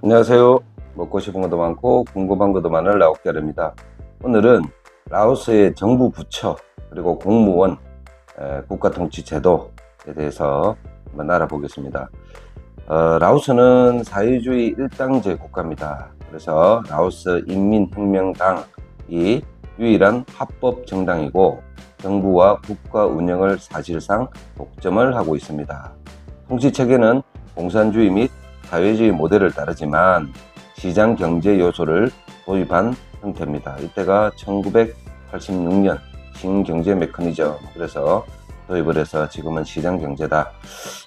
안녕하세요. 먹고 싶은 것도 많고 궁금한 것도 많은 라오케르입니다. 오늘은 라오스의 정부 부처 그리고 공무원 국가통치제도에 대해서 한번 알아보겠습니다. 라오스는 사회주의 일당제 국가입니다. 그래서 라오스 인민혁명당이 유일한 합법 정당이고 정부와 국가 운영을 사실상 독점을 하고 있습니다. 통치체계는 공산주의 및 사회주의 모델을 따르지만 시장 경제 요소를 도입한 형태입니다. 이때가 1986년 신경제 메커니즘, 그래서 도입을 해서 지금은 시장 경제다.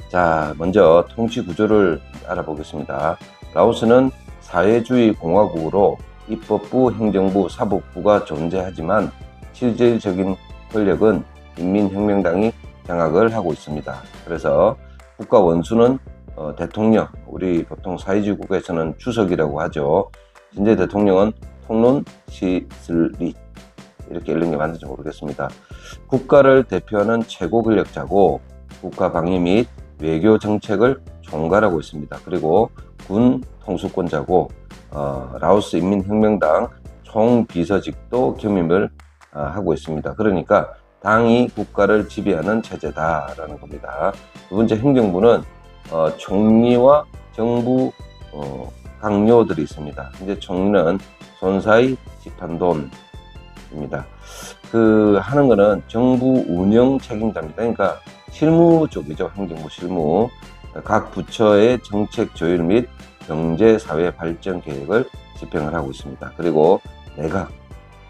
자, 먼저 통치 구조를 알아보겠습니다. 라오스는 사회주의 공화국으로 입법부, 행정부, 사법부가 존재하지만 실질적인 권력은 인민혁명당이 장악을 하고 있습니다. 그래서 국가 원수는 대통령, 우리 보통 사회주의 국가에서는 주석이라고 하죠. 현재 대통령은 통론 시슬리, 이렇게 읽는 게 맞는지 모르겠습니다. 국가를 대표하는 최고 권력자고 국가 방위 및 외교 정책을 총괄하고 있습니다. 그리고 군 통수권자고 라오스 인민혁명당 총비서직도 겸임을 하고 있습니다. 그러니까 당이 국가를 지배하는 체제다라는 겁니다. 두 번째, 행정부는 총리와 정부 강요들이 있습니다. 이제 총리는 손사이 지판돈입니다. 하는 거는 정부 운영 책임자입니다. 그러니까 실무 쪽이죠. 행정부 실무. 각 부처의 정책 조율 및 경제 사회 발전 계획을 집행을 하고 있습니다. 그리고 내각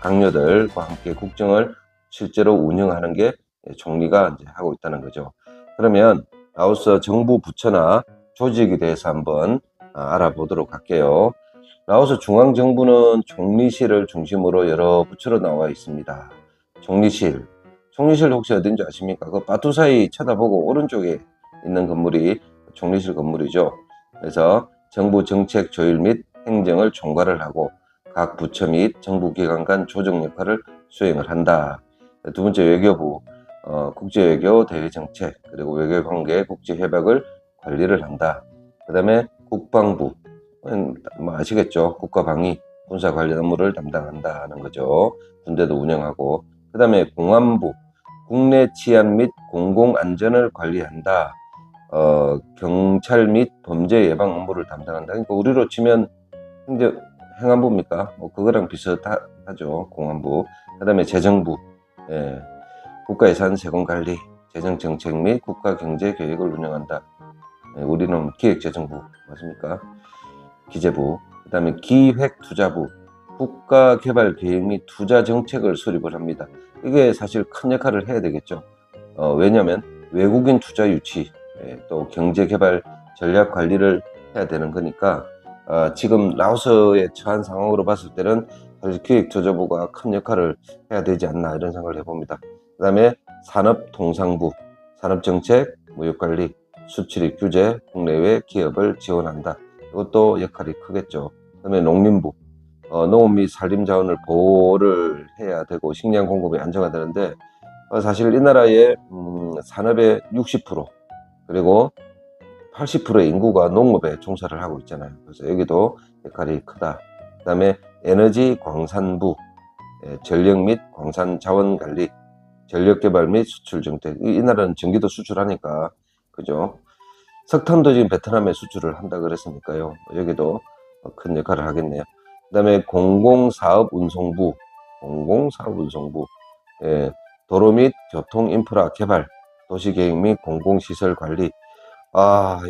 강요들과 함께 국정을 실제로 운영하는 게 총리가 이제 하고 있다는 거죠. 그러면 라오스 정부 부처나 조직에 대해서 한번 알아보도록 할게요. 라오스 중앙정부는 총리실을 중심으로 여러 부처로 나와 있습니다. 총리실 혹시 어딘지 아십니까? 그 바투사이 쳐다보고 오른쪽에 있는 건물이 총리실 건물이죠. 그래서 정부 정책 조율 및 행정을 총괄을 하고 각 부처 및 정부기관 간 조정 역할을 수행을 한다. 두 번째, 외교부, 국제외교, 대외정책, 그리고 외교관계, 국제협약을 관리를 한다. 그 다음에 국방부, 뭐 아시겠죠? 국가방위, 군사 관련 업무를 담당한다는 거죠. 군대도 운영하고. 그 다음에 공안부, 국내 치안 및 공공안전을 관리한다. 경찰 및 범죄 예방 업무를 담당한다. 그러니까 우리로 치면 행안부입니까? 뭐 그거랑 비슷하죠. 공안부. 그 다음에 재정부, 국가예산 세금 관리, 재정 정책 및 국가 경제 계획을 운영한다. 우리는 기획재정부 맞습니까? 기재부. 그 다음에 기획투자부, 국가개발 계획 및 투자 정책을 수립을 합니다. 이게 사실 큰 역할을 해야 되겠죠. 왜냐하면 외국인 투자 유치, 또 경제개발 전략 관리를 해야 되는 거니까 지금 라오스의 처한 상황으로 봤을 때는 사실 기획투자부가 큰 역할을 해야 되지 않나 이런 생각을 해봅니다. 그 다음에 산업통상부, 산업정책, 무역관리, 수출입 규제, 국내외 기업을 지원한다. 이것도 역할이 크겠죠. 그 다음에 농림부, 농업 및 산림자원을 보호를 해야 되고 식량 공급이 안정화되는데 사실 이 나라의 산업의 60% 그리고 80%의 인구가 농업에 종사를 하고 있잖아요. 그래서 여기도 역할이 크다. 그 다음에 에너지 광산부, 전력 및 광산 자원 관리, 전력 개발 및 수출 정책. 이 나라는 전기도 수출하니까, 그죠? 석탄도 지금 베트남에 수출을 한다 그랬으니까요. 여기도 큰 역할을 하겠네요. 그 다음에 공공사업운송부, 도로 및 교통 인프라 개발, 도시계획 및 공공시설 관리.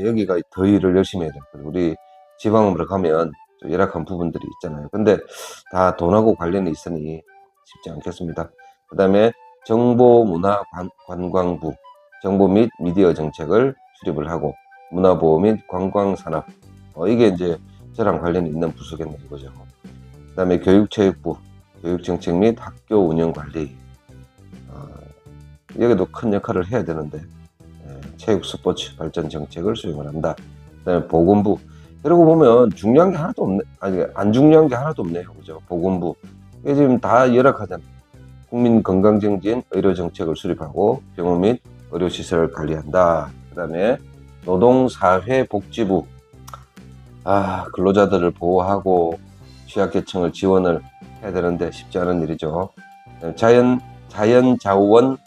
여기가 더 일을 열심히 해야 돼요. 우리 지방으로 가면 좀 열악한 부분들이 있잖아요. 근데 다 돈하고 관련이 있으니 쉽지 않겠습니다. 그 다음에 정보문화관광부, 정보 및 미디어 정책을 수립을 하고 문화보호 및 관광산업, 이게 이제 저랑 관련이 있는 부서겠네요. 이거죠. 그 다음에 교육체육부, 교육정책 및 학교 운영관리. 여기도 큰 역할을 해야 되는데 체육 스포츠 발전 정책을 수행을 한다. 그 다음에 보건부, 이러고 보면 중요한 게 하나도 없네. 안 중요한 게 하나도 없네요. 그죠? 보건부. 이게 지금 다 열악하잖아요. 국민 건강증진 의료 정책을 수립하고 병원 및 의료시설을 관리한다. 그 다음에 노동사회복지부, 근로자들을 보호하고 취약계층을 지원을 해야 되는데 쉽지 않은 일이죠. 자연자원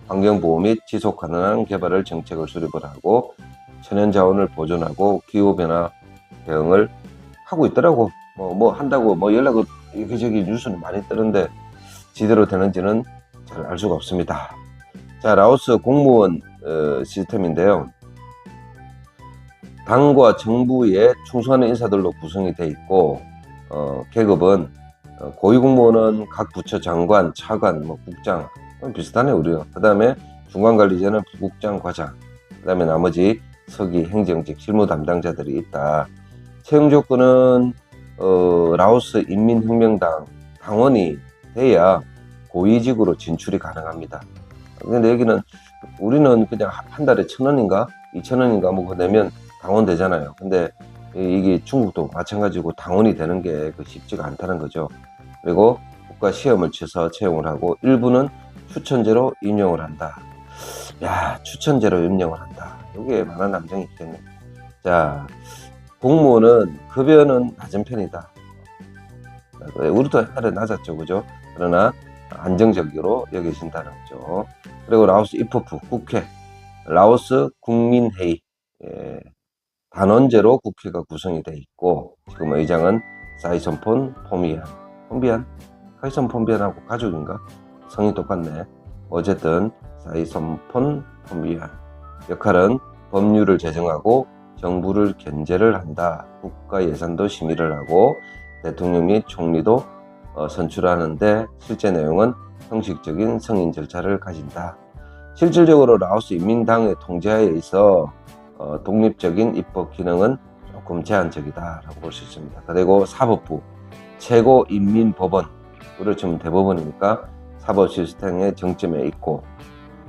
환경보호 및 지속가능한 개발을 정책을 수립을 하고 천연자원을 보존하고 기후변화 대응을 하고 있더라고. 뭐 한다고 연락을 여기저기 뉴스는 많이 뜨는데 제대로 되는지는 잘 알 수가 없습니다. 자, 라오스 공무원 시스템인데요. 당과 정부에 충성하는 인사들로 구성이 되어 있고 계급은 고위공무원은 각 부처 장관, 차관, 국장 비슷하네 우리요. 그 다음에 중간관리자는 부국장, 과장, 그 다음에 나머지 서기, 행정직, 실무 담당자들이 있다. 채용 조건은 라오스 인민혁명당 당원이 돼야 고위직으로 진출이 가능합니다. 근데 여기는 우리는 그냥 한 달에 1,000원인가 2,000원인가 그거 내면 당원 되잖아요. 근데 이게 중국도 마찬가지고 당원이 되는 게 쉽지가 않다는 거죠. 그리고 국가 시험을 쳐서 채용을 하고 일부는 추천제로 임용을 한다. 추천제로 임용을 한다. 여기에 많은 남정이 있겠네. 자, 공무원은 급여는 낮은 편이다. 우리도 옛날에 낮았죠, 그죠? 그러나 안정적으로 여겨진다는 거죠. 그리고 라오스 입법부, 국회, 라오스 국민회의, 단원제로 국회가 구성이 되어 있고 지금 의장은 사이손폰 폼비안, 사이손 폼비안하고 가족인가? 성이 똑같네. 어쨌든 사이손폰 폼비안 역할은 법률을 제정하고 정부를 견제를 한다. 국가 예산도 심의를 하고 대통령 및 총리도 선출하는데 실제 내용은 형식적인 승인 절차를 가진다. 실질적으로 라오스 인민당의 통제하에 있어 독립적인 입법 기능은 조금 제한적이다라고 볼 수 있습니다. 그리고 사법부, 최고인민법원, 그렇지만 대법원이니까 사법 시스템의 정점에 있고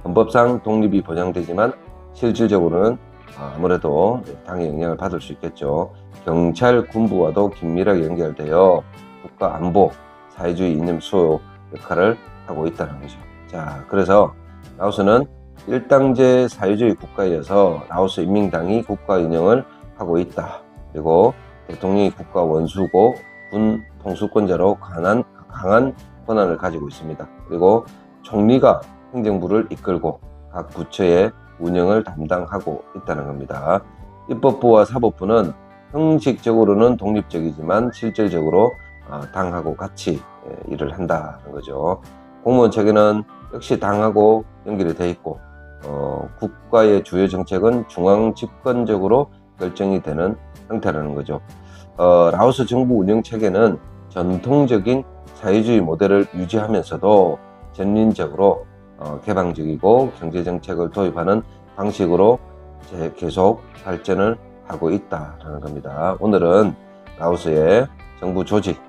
헌법상 독립이 보장되지만 실질적으로는 아무래도 당의 영향을 받을 수 있겠죠. 경찰, 군부와도 긴밀하게 연결되어 국가 안보, 사회주의 이념 수호 역할을 하고 있다는 거죠. 자, 그래서 라오스는 일당제 사회주의 국가이어서 라오스 인민당이 국가 운영을 하고 있다. 그리고 대통령이 국가 원수고 군 통수권자로 강한 권한을 가지고 있습니다. 그리고 총리가 행정부를 이끌고 각 부처의 운영을 담당하고 있다는 겁니다. 입법부와 사법부는 형식적으로는 독립적이지만 실질적으로 당하고 같이 일을 한다는 거죠. 공무원 체계는 역시 당하고 연결이 돼 있고 국가의 주요 정책은 중앙 집권적으로 결정이 되는 형태라는 거죠. 라오스 정부 운영 체계는 전통적인 사회주의 모델을 유지하면서도 전인적으로 개방적이고 경제정책을 도입하는 방식으로 계속 발전을 하고 있다는 겁니다. 오늘은 라오스의 정부 조직,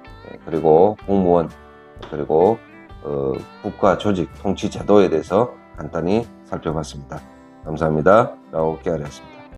그리고 공무원, 그리고 국가 조직, 통치 제도에 대해서 간단히 살펴봤습니다. 감사합니다. 라오 깨알이었습니다.